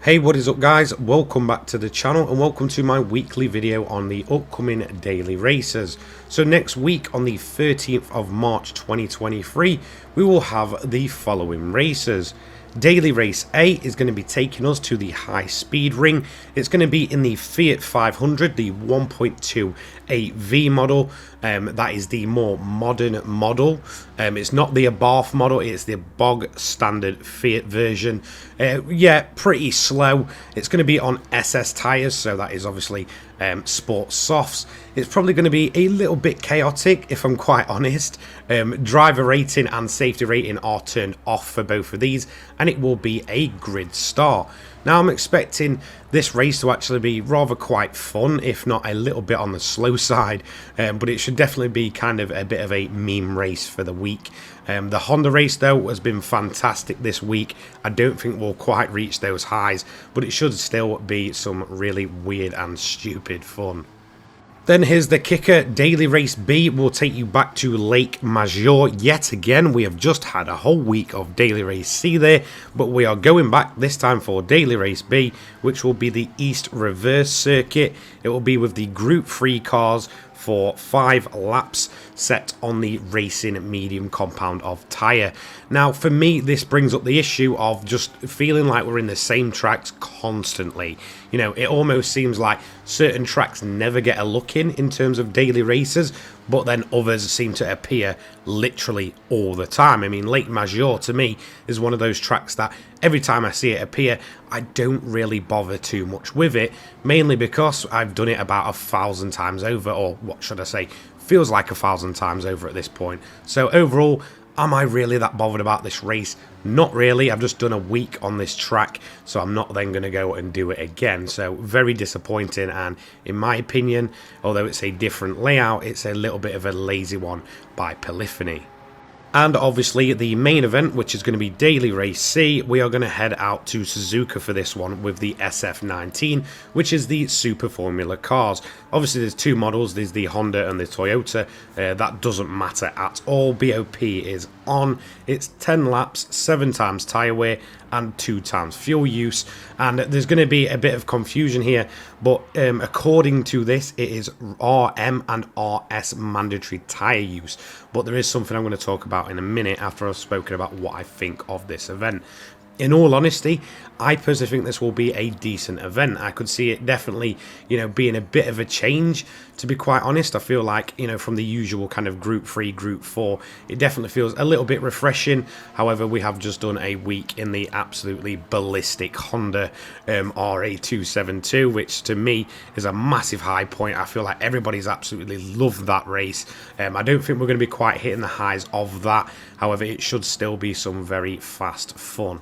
Hey, what is up guys? Welcome back to the channel and welcome to my weekly video on the upcoming daily races. So next week on the 13th of March 2023 we will have the following races. Daily Race A is going to be taking us to the high speed ring. It's going to be in the Fiat 500, the 1.28V model. That is the more modern model. It's not the Abarth model, it's the bog standard Fiat version. Yeah, pretty slow. It's going to be on SS tyres, so that is obviously sports softs. It's probably going to be a little bit chaotic if I'm quite honest. Driver rating and safety rating are turned off for both of these, and it will be a grid start. Now I'm expecting this race to actually be rather quite fun, if not a little bit on the slow side, but it should definitely be kind of a bit of a meme race for the week. The Honda race though has been fantastic this week. I don't think we'll quite reach those highs, but it should still be some really weird and stupid fun. Then here's the kicker. Daily Race B will take you back to Lake Maggiore yet again. We have just had a whole week of Daily Race C there, but we are going back this time for Daily Race B, which will be the East Reverse Circuit. It will be with the Group 3 cars for 5 laps set on the racing medium compound of Tyre. Now for me this brings up the issue of just feeling like we're in the same tracks constantly. You know, it almost seems like certain tracks never get a look in terms of daily races, but then others seem to appear literally all the time. I mean, Lake Maggiore to me is one of those tracks that every time I see it appear, I don't really bother too much with it, mainly because I've done it about 1,000 times over, or what should I say, feels like 1,000 times over at this point. So overall, am I really that bothered about this race? Not really. I've just done a week on this track, so I'm not then going to go and do it again. So very disappointing, and in my opinion, although it's a different layout, it's a little bit of a lazy one by Polyphony. And obviously the main event, which is going to be Daily Race C, we are going to head out to Suzuka for this one with the SF19, which is the Super Formula cars. Obviously there's two models, there's the Honda and the Toyota. That doesn't matter at all. BOP is on. It's 10 laps, 7 times tyre wear and 2 times fuel use, and there's going to be a bit of confusion here, but according to this it is RM and RS mandatory tyre use, but there is something I'm going to talk about in a minute after I've spoken about what I think of this event. In all honesty, I personally think this will be a decent event. I could see it definitely, you know, being a bit of a change, to be quite honest. I feel like, you know, from the usual kind of Group 3, Group 4, it definitely feels a little bit refreshing. However, we have just done a week in the absolutely ballistic Honda RA272, which to me is a massive high point. I feel like everybody's absolutely loved that race. I don't think we're going to be quite hitting the highs of that. However, it should still be some very fast fun.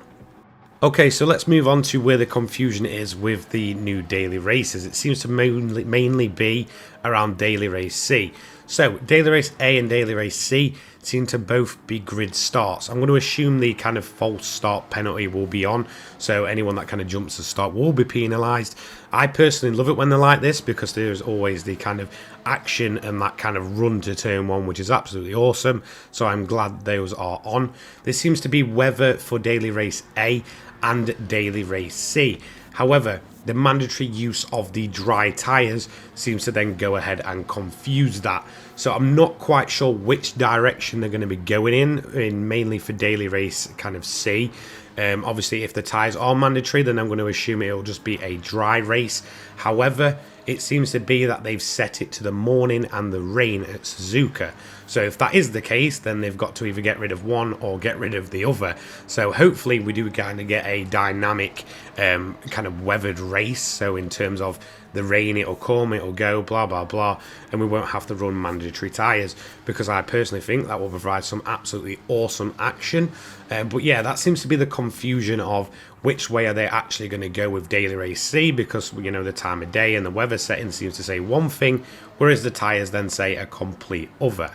Okay, so let's move on to where the confusion is with the new daily races. It seems to mainly be around Daily Race C. So, Daily Race A and Daily Race C seem to both be grid starts. I'm going to assume the kind of false start penalty will be on, so anyone that kind of jumps the start will be penalised. I personally love it when they're like this because there's always the kind of action and that kind of run to turn one, which is absolutely awesome, so I'm glad those are on. There seems to be weather for Daily Race A and Daily Race C. However, the mandatory use of the dry tyres seems to then go ahead and confuse that. So I'm not quite sure which direction they're going to be going in mainly for Daily Race kind of C. Obviously, if the tyres are mandatory, then I'm going to assume it'll just be a dry race. However, it seems to be that they've set it to the morning and the rain at Suzuka. So if that is the case, then they've got to either get rid of one or get rid of the other. So hopefully we do kind of get a dynamic kind of weathered race. So in terms of the rain, it'll come, it'll go, blah, blah, blah. And we won't have to run mandatory tyres, because I personally think that will provide some absolutely awesome action. But yeah, that seems to be the confusion of which way are they actually going to go with Daily Race C, because, you know, the time of day and the weather setting seems to say one thing, whereas the tyres then say a complete other.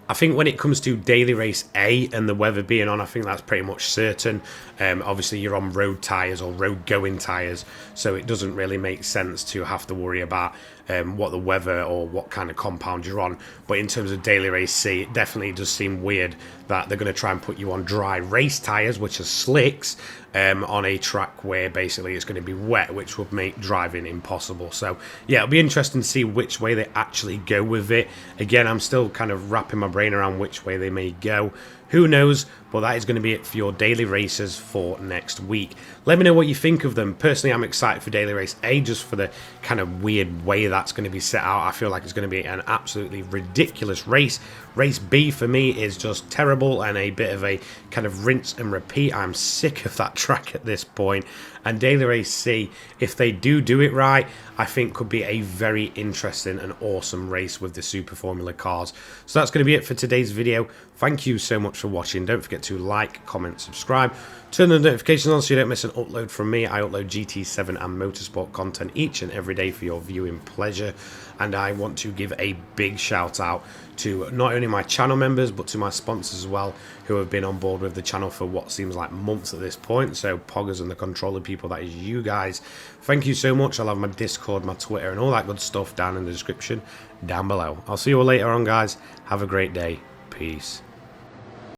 I think when it comes to Daily Race A and the weather being on, I think that's pretty much certain. Obviously, you're on road tyres or road-going tyres, so it doesn't really make sense to have to worry about what the weather or what kind of compound you're on. But in terms of Daily Race C, it definitely does seem weird that they're going to try and put you on dry race tyres, which are slicks, on a track where basically it's going to be wet, which would make driving impossible. So yeah, it'll be interesting to see which way they actually go with it. Again, I'm still kind of wrapping my brain around which way they may go. Who knows? But that is going to be it for your daily races for next week. Let me know what you think of them. Personally, I'm excited for Daily Race A, just for the kind of weird way that's going to be set out. I feel like it's going to be an absolutely ridiculous race. Race B for me is just terrible and a bit of a kind of rinse and repeat. I'm sick of that track at this point. And Daily Race C, if they do it right, I think could be a very interesting and awesome race with the Super Formula cars. So that's going to be it for today's video. Thank you so much for watching. Don't forget to like, comment, subscribe, turn the notifications on so you don't miss an upload from me. I upload GT7 and motorsport content each and every day for your viewing pleasure. And I want to give a big shout out to not only my channel members but to my sponsors as well, who have been on board with the channel for what seems like months at this point. So poggers and the controller people, that is you guys. Thank you so much. I'll have my Discord, my Twitter and all that good stuff down in the description down below. I'll see you all later on, guys. Have a great day. Peace.